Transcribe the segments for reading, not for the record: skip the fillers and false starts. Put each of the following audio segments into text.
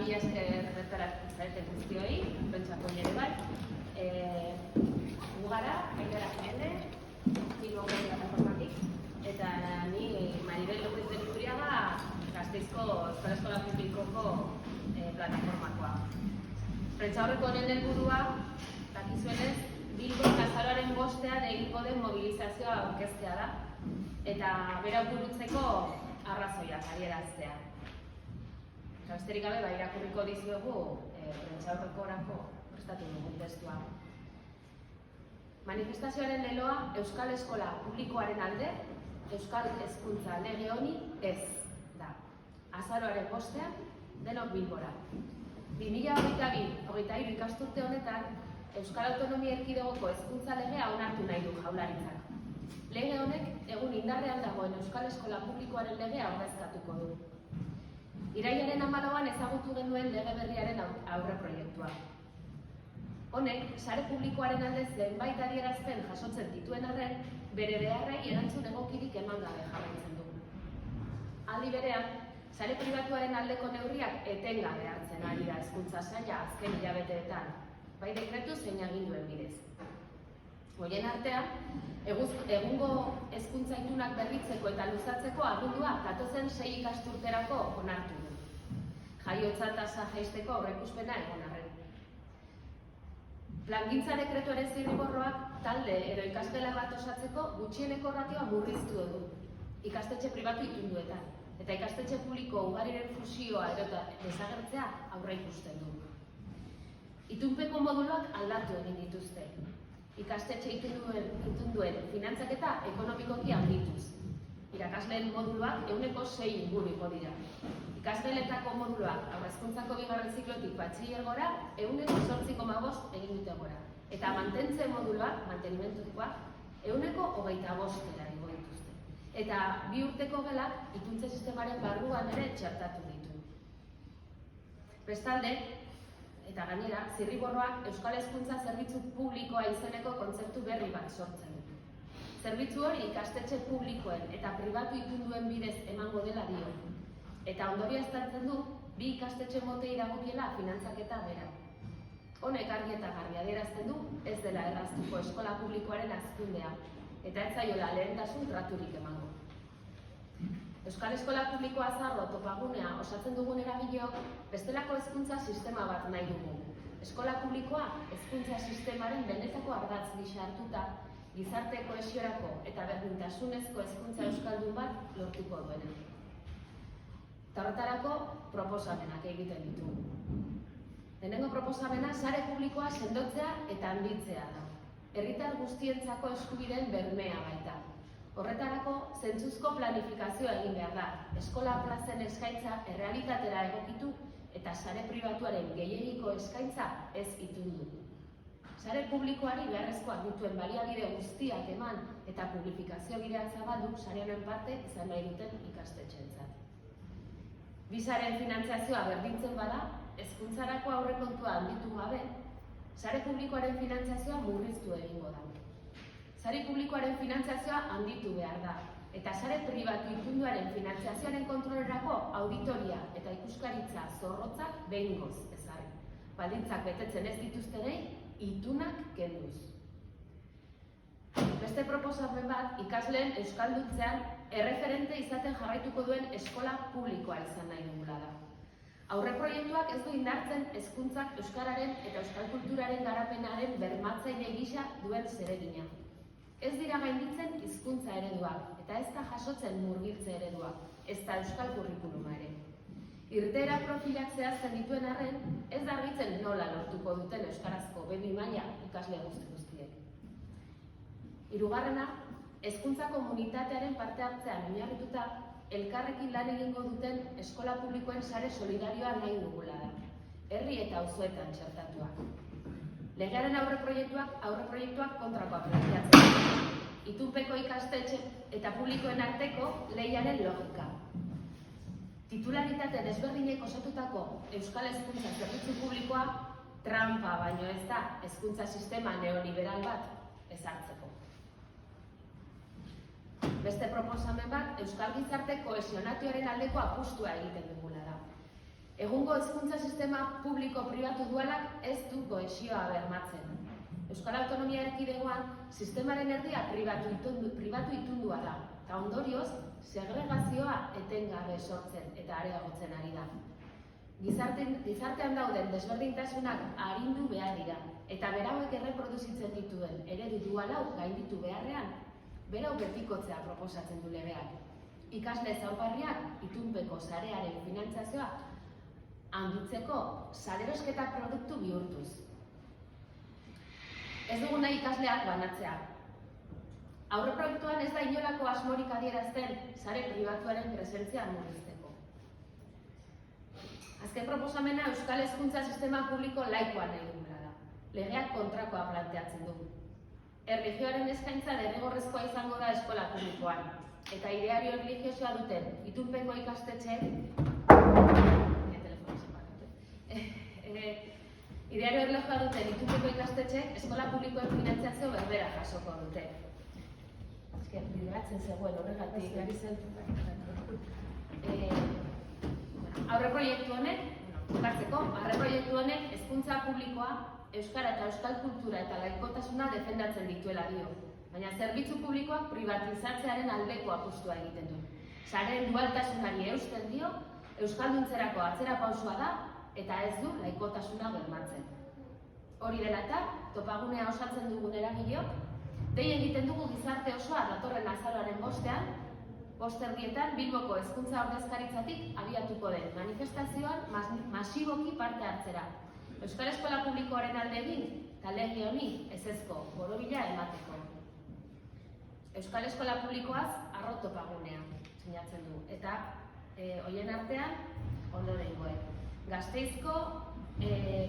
mila esker bertaratzen zareten guztioi, pentsako nire bai. Gugara, Aidara Jende, Bilboko plataformatik, eta ni Maribel López de Luzuriaga, Gasteizko Euskal Eskola Publikoko plataformakoa. Prentsaurreko honen helburua, dakizuenez, Bilbon azaroaren 5ean egingo den mobilizazioa aurkeztea da, eta bera burutzeko arrazoiak adieraztea. Besterik gabe, irakurriko dizuegu prentsaurrekorako prestatu dugun testua. Manifestazioaren leloa Euskal Eskola Publikoaren alde, Euskal Hezkuntza Lege honi ez da. Azaroaren 5ean, denok Bilbora. 2022-23 ikasturte honetan, Euskal Autonomia Erkidegoko hezkuntza legea onartu nahi du Jaurlaritzak. Lege honek egun indarrean dagoen Euskal Eskola Publikoaren legea ordezkatuko du. Irailaren 14an ezagutu genuen lege berriaren aurreproiektua. Honek, sare publikoaren aldez zenbait adierazpen jasotzen dituen arren, bere beharrei erantzun egokirik eman gabe jarraitzen du. Aldi berean, sare pribatuaren aldeko neurriak etengabe hartzen ari da hezkuntza saila azken hilabeteetan, bai dekretu zein aginduen bidez. Horien artean, egungo hezkuntza itunak berritzeko eta luzatzeko agindua datozen 6 ikasturterako onartu du. Jaiotza tasa jaisteko aurreikuspena egon arren. Plangintza dekretuaren zirriborroak talde edo ikasgela bat osatzeko gutxieneko ratioa murriztu du ikastetxe pribatu itunduetan, eta ikastetxe publiko ugariren fusioa edo desagertzea aurreikusten du. Itunpeko moduluak aldatu egin dituzte. Ikastetxe itunduen finantzaketa ekonomikoki handituz. Irakasleen moduluak 6% inguriko dira. Ikasgeletako moduluak haurrezkuntzako bigarren ziklotik batxilergora 8,5% egin dute gora. Eta mantentze moduluak, mantenimentukoak, 25% igo dituzte. Eta 2 urteko gelak ituntze sistemaren barruan ere txertatu ditu. Bestalde, eta gainera, zirriborroak Euskal Hezkuntza Zerbitzu Publikoa izeneko kontzeptu berri bat sortzen du. Zerbitzu hori ikastetxe publikoen eta pribatu itunduen bidez emango dela dio. Eta ondorioztatzen du, 2 ikastetxe motei dagokiela finantzaketa bera. Honek argi eta garbi adierazten du, ez dela erraztuko eskola publikoaren hazkundea, eta ez zaiola lehentasun traturik emango. Euskal Eskola Publikoa Zarro topagunea osatzen dugun eragileok bestelako hezkuntza sistema bat nahi dugu. Eskola publikoa hezkuntza sistemaren benetako ardatz gisa hartuta, gizarte kohesiorako eta berdintasunezko hezkuntza euskaldun bat lortuko duena. Eta horretarako proposamenak egiten ditugu. Lehenengo proposamena sare publikoa sendotzea eta handitzea da. Herritar guztientzako eskubideen bermea baita. Horretarako, zentzuzko planifikazioa egin behar da, eskola plazen eskaintza errealitatera egokitu eta sare pribatuaren gehiegiko eskaintza ez itundu. Sare publikoari beharrezkoak dituen baliabide guztiak eman eta publifikazio bideak zabaldu sare honen parte izan nahi duten ikastetxeentzat. Bi sareen finantzazioa berdintzen bada, hezkuntzarako aurrekontua handitu gabe, sare publikoaren finantzazioa murriztu egingo da. Sare publikoaren finantzazioa handitu behar da, eta sare pribatu itunduaren finantzazioaren kontrolerako auditoria eta ikuskaritza zorrotzak behingoz ezarri. Baldintzak betetzen ez dituztenei, itunak kenduz. Beste proposamen bat, ikasleen euskalduntzean erreferente izaten jarraituko duen eskola publikoa izan nahi dugula da. Aurreproiektuak ez du indartzen hezkuntzak euskararen eta euskal kulturaren garapenaren bermatzaile gisa duen zeregina. Ez dira gainditzen hizkuntza ereduak, eta ez da jasotzen murgiltze ereduak, ez da euskal kurrikuluma ere. Irteera profilak zehazten dituen arren, ez da argitzen nola lortuko duten euskarazko B2 maila ikasle guztiek. Hirugarrena, hezkuntza komunitatearen parte hartzean oinarrituta, elkarrekin lan egingo duten eskola publikoen sare solidarioa nahi dugula da, herri eta auzoetan txertatuak. Legearen aurreproiektuak kontrakoa planteatzen. Itunpeko ikastetxe eta publikoen arteko lehiaren logika. Titularitate desberdinek osatutako Euskal Hezkuntza Zerbitzu Publikoa trampa baino ez da hezkuntza sistema neoliberal bat ezartzeko. Beste proposamen bat, Euskal Gizarte kohesionatioaren aldeko apustua egiten dugula da. Egungo hezkuntza sistema publiko-pribatu dualak ez du kohesioa bermatzen. Euskal Autonomia Erkidegoan sistemaren erdia pribatu itundua da, eta ondorioz, segregazioa etengabe sortzen eta areagotzen ari da. Gizartean dauden desberdintasunak arindu behar dira, eta berauek erreproduzitzen dituen eredu dualau gainditu beharrean, berau betikotzea proposatzen du legeak. Ikasle zaurgarriak itunpeko sarearen finantzazioa handitzeko salerosketa produktu bihurtuz. Ez dugu nahi ikasleak banatzea. Aurreproiektuan ez da inolako asmorik adierazten sare pribatuaren presentzia murrizteko. Azken proposamena Euskal Hezkuntza Sistema Publiko laikoa nahi dugula da. Legeak kontrakoa planteatzen du. Erlijioaren eskaintza derrigorrezkoa izango da eskola publikoan, eta ideario erlijiosoa duten itunpeko ikastetxeek ideario erlijioa duten itunpeko ikastetxeek eskola publikoen finantzazio berbera jasoko dute. Bideratzen zegoen horregatik gari zen. Aurreproiektu honek hezkuntza publikoa, euskara eta euskal kultura eta laikotasuna defendatzen dituela dio, baina zerbitzu publikoak privatizatzearen aldeko apustua egiten du. Sareen dualtasunari eusten dio, euskalduntzerako atzerapausoa da eta ez du laikotasuna bermatzen. Hori dela eta, topagunea osatzen dugun eragileok, dei egiten dugu gizarte osoa datorren azaroaren bosterdietan Bilboko hezkuntza ordezkaritzatik abiatuko den manifestazioan masiboki parte hartzera. Euskal Eskola Publikoaren alde egin, eta lege honi ezezko borobila emateko. Euskal Eskola Publikoaz arro topagunea sinatzen du, eta horien artean ondorengoek. Gasteizko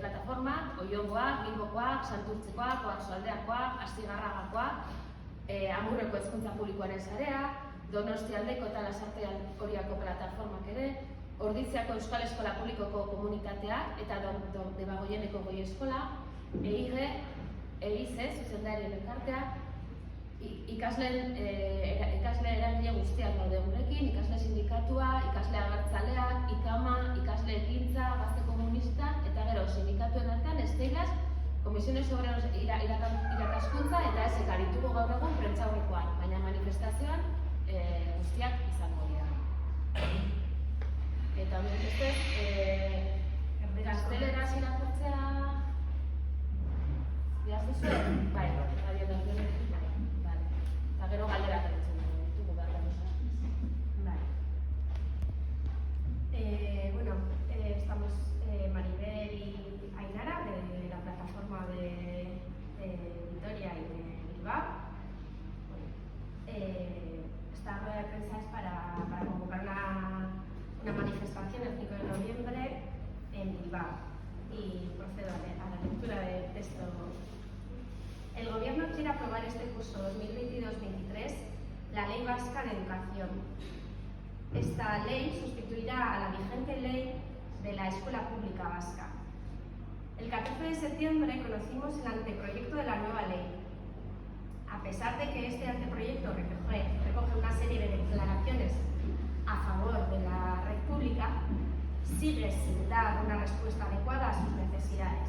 plataformak, Oiongoak, Bilbokoak, Santurtzekoak, Oarsoaldeakoak, Astigarragakoak, Amurreko hezkuntza publikoaren sarea, Donostialdeko eta Lasarte Oriako plataformak ere, Ordiziako Euskal Eskola Publikoko komunitateak eta Debagoieneko Goi Eskola, EIGE, zuzendarien elkarteak, ikasle eragile guztiak daude gurekin, ikasle sindikatua, ikasle abertzaleak, IKAMA, ikasle ekintza, gazte komunista, eta gero sindikatuen artean Esteilaz, Komisiones Obreros irakaskuntza eta ezek arituko gaur egun prentsaurrekoan, baina manifestazioan guztiak izango dira. Eta honen beste, gazteleraz irakurtzea behar duzu? Bai, radio dazionetik, bai. Eta gero galderak egitzen ditugu behar duzu. Bai. Bueno, estamos Maribel y Ainara de la plataforma de Vitoria y de Bilbao. Esta rueda de prensa es para convocar una manifestación el 5 de noviembre en Bilbao. Y procedo a la lectura del texto. El Gobierno quiere aprobar este curso 2022-23 la Ley Vasca de Educación. Esta ley sustituirá a la vigente ley de la Escuela Pública Vasca. El 14 de septiembre conocimos el anteproyecto de la nueva ley. A pesar de que este anteproyecto recoge una serie de declaraciones a favor de la red pública, sigue sin dar una respuesta adecuada a sus necesidades.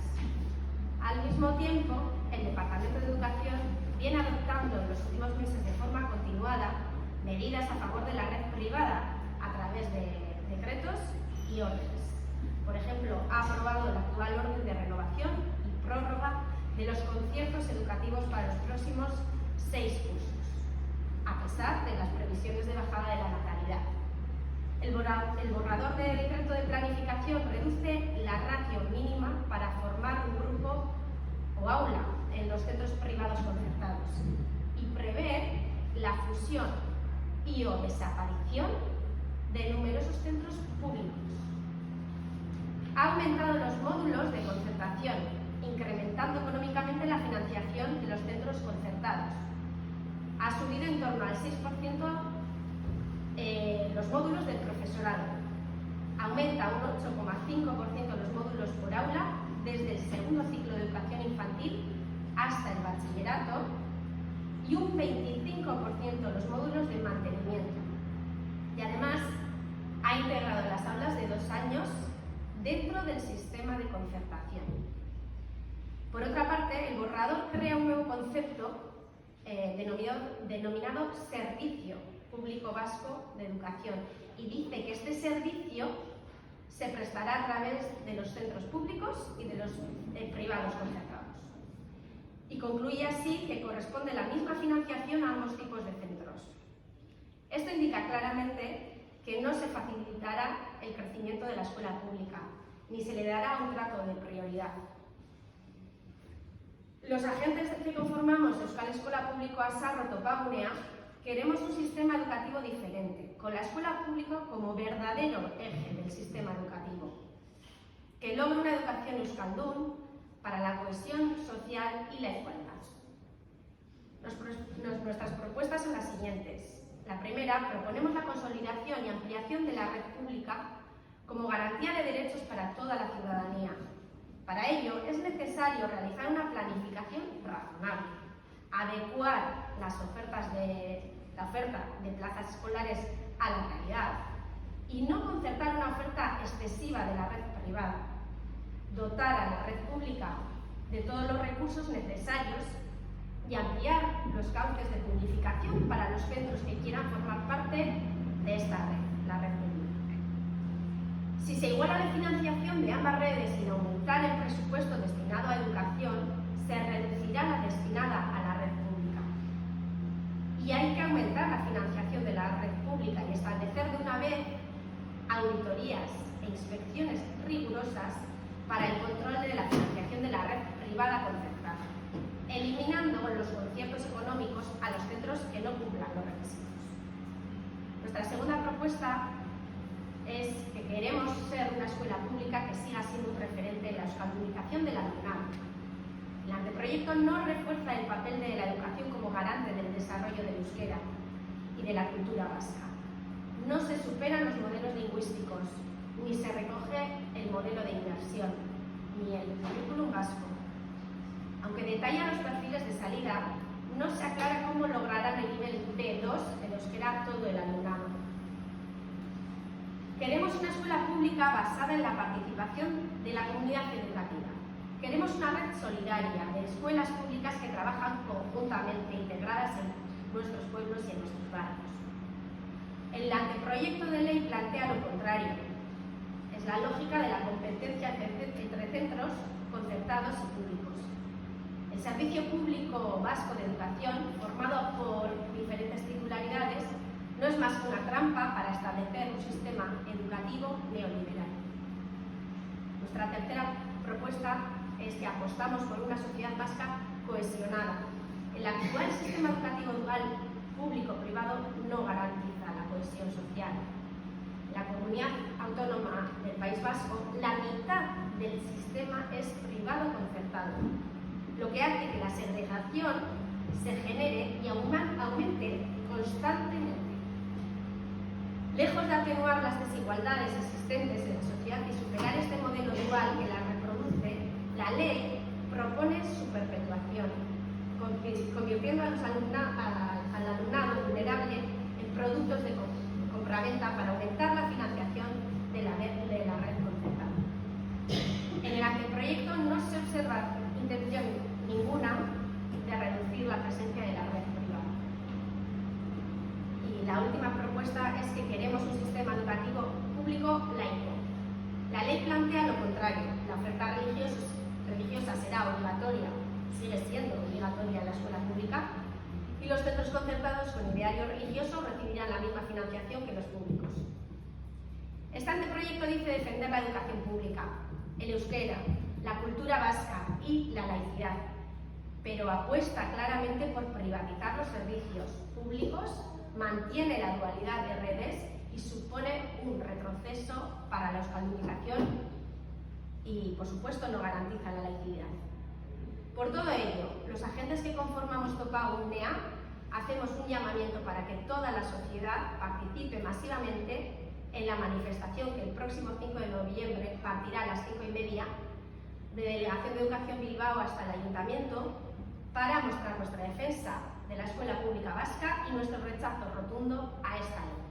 Al mismo tiempo, el Departamento de Educación viene adoptando en los últimos meses de forma continuada medidas a favor de la red privada a través de decretos y órdenes. Por ejemplo, ha aprobado la actual orden de renovación y prórroga de los conciertos educativos para los próximos 6 cursos, a pesar de las previsiones de bajada de la natalidad. El borrador de decreto de planificación reduce la ratio mínima para formar un grupo o aula en los centros privados concertados y prevé la fusión y o desaparición de numerosos centros públicos. Ha aumentado los módulos de concertación, incrementando económicamente la financiación de los centros concertados. Ha subido en torno al 6% los módulos del profesorado. Aumenta un 8,5% los módulos por aula desde el segundo ciclo de educación infantil hasta el bachillerato y un 25% los módulos de mantenimiento. Y además ha integrado las aulas de 2 años dentro del sistema de concertación. Por otra parte, el borrador crea un nuevo concepto denominado Servicio Público Vasco de Educación y dice que este servicio se prestará a través de los centros públicos y de los privados concertados. Y concluye así que corresponde la misma financiación a ambos tipos de centros. Esto indica claramente que no se facilitará el crecimiento de la escuela pública, ni se le dará un trato de prioridad. Los agentes que conformamos Euskal Eskola Publikoa Sarro Topagunea queremos un sistema educativo diferente, con la escuela pública como verdadero eje del sistema educativo, que logre una educación euskaldun para la cohesión social y la igualdad. Nuestras propuestas son las siguientes. La primera, proponemos la consolidación y ampliación de la red pública como garantía de derechos para toda la ciudadanía. Para ello es necesario realizar una planificación razonable, adecuar la oferta de plazas escolares a la realidad y no concertar una oferta excesiva de la red privada, dotar a la red pública de todos los recursos necesarios y ampliar los cauces de publificación para los centros que quieran formar parte de esta red, la red pública. Si se iguala la financiación de ambas redes sin aumentar el presupuesto destinado a educación, se reducirá la destinada a la red pública. Y hay que aumentar la financiación de la red pública y establecer de una vez auditorías e inspecciones rigurosas para el control de la financiación de la red privada concertada, eliminando los conciertos económicos a los centros que no cumplan los requisitos. Nuestra segunda propuesta es que queremos ser una escuela pública que siga siendo un referente en la euskaldunización del alumnado. El anteproyecto no refuerza el papel de la educación como garante del desarrollo del euskera y de la cultura vasca. No se superan los modelos lingüísticos, ni se recoge el modelo de inmersión, ni el currículum vasco. Aunque detalla los perfiles de salida, no se aclara cómo lograrán el nivel B2 en euskera todo el alumnado. Queremos una escuela pública basada en la participación de la comunidad educativa. Queremos una red solidaria de escuelas públicas que trabajan conjuntamente, integradas en nuestros pueblos y en nuestros barrios. El anteproyecto de ley plantea lo contrario. Es la lógica de la competencia entre centros concertados y públicos. El Servicio Público Vasco de Educación, formado por diferentes titularidades, no es más que una trampa para establecer un sistema educativo neoliberal. Nuestra tercera propuesta es que apostamos por una sociedad vasca cohesionada. El actual sistema educativo dual público-privado no garantiza la cohesión social. En la comunidad autónoma del País Vasco, la mitad del sistema es privado concertado, lo que hace que la segregación se genere y aumente constantemente. Lejos de atenuar las desigualdades existentes en la sociedad y superar este modelo dual que la reproduce, la ley propone su perpetuación, convirtiendo al alumnado vulnerable en productos de compraventa para aumentar la financiación de la red concertada. En el anteproyecto no se observa intención ninguna de reducir la presencia de la red privada. Y la última propuesta es que queremos un sistema educativo público laico. La ley plantea lo contrario. La oferta religiosa será obligatoria, sigue siendo obligatoria en la escuela pública, y los centros concertados con ideario religioso recibirán la misma financiación que los públicos. Este anteproyecto dice defender la educación pública, el euskera, la cultura vasca y la laicidad, pero apuesta claramente por privatizar los servicios públicos, mantiene la dualidad de redes y supone un retroceso para la euskaldunización y, por supuesto, no garantiza la laicidad. Por todo ello, los agentes que conformamos Topagunea hacemos un llamamiento para que toda la sociedad participe masivamente en la manifestación que el próximo 5 de noviembre partirá a las 5:30 de Delegación de Educación Bilbao hasta el Ayuntamiento para mostrar nuestra defensa de la escuela pública vasca y nuestro rechazo rotundo a esta ley.